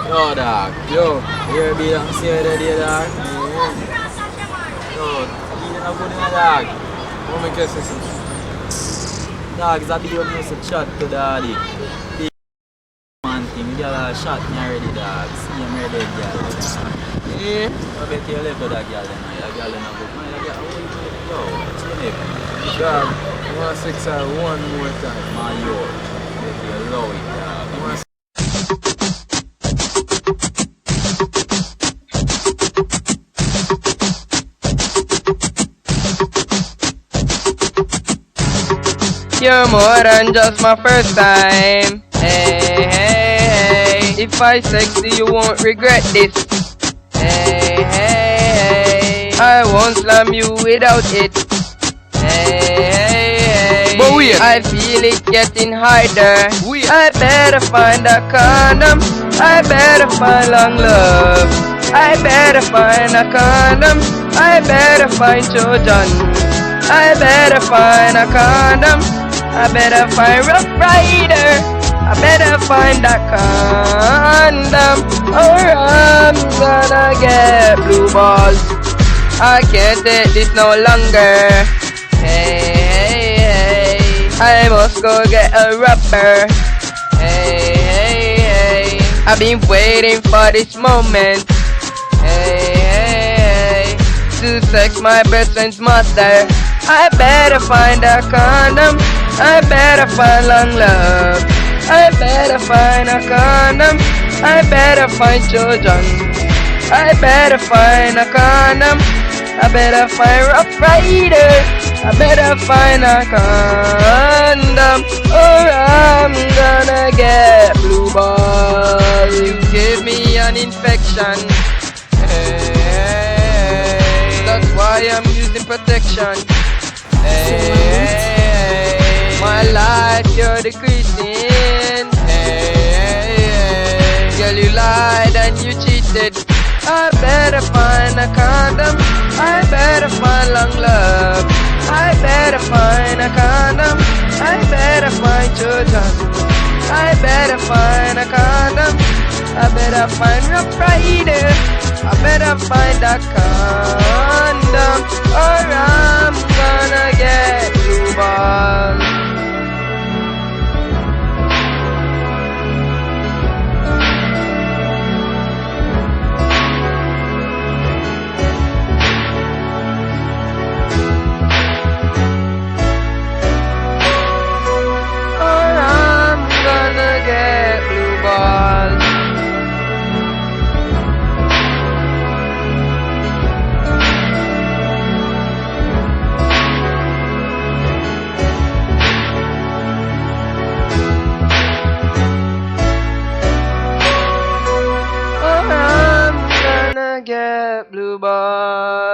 Yo, dog. Yo, here be that see there, dog. Yo, you know good in a dog. What make you say? Dog, is a video me used to chat to daddy. Big man thing, girl a shot me already, dog. See him ready, girl. Yeah. I bet you left with that girl then. That girl in a book. Man, that girl, yo, what's your name? Dog, I want to sex her one more time. Man, yo. Bet you love it, dog. I want You're more than just my first time. Hey, hey, hey. If I sex you, you won't regret this. Hey, hey, hey. I won't slam you without it. Hey, hey, hey. But wait. I feel it getting harder. Wait. I better find a condom. I better find long love. I better find a condom. I better find children. I better find a condom. I better find Rough Rider. I better find that condom, or I'm gonna get blue balls. I can't take this no longer. Hey, hey, hey. I must go get a rapper. Hey, hey, hey. I've been waiting for this moment. Hey, hey, hey. To sex my best friend's mother. I better find a condom. I better find long love. I better find a condom. I better find children. I better find a condom. I better find Rough Rider. I better find a condom, or I'm gonna get blue balls. You gave me an infection. Hey, that's why I'm using protection. Hey, my life you're decreasing. Hey, girl, you lied and you cheated. I better find a condom. I better find long love. I better find a condom. I better find children. I better find a condom. I better find Rough Rider. I better find a condom, or I'm gonna get blue balls. Or I'm gonna get blue balls. Or I'm gonna get blue balls.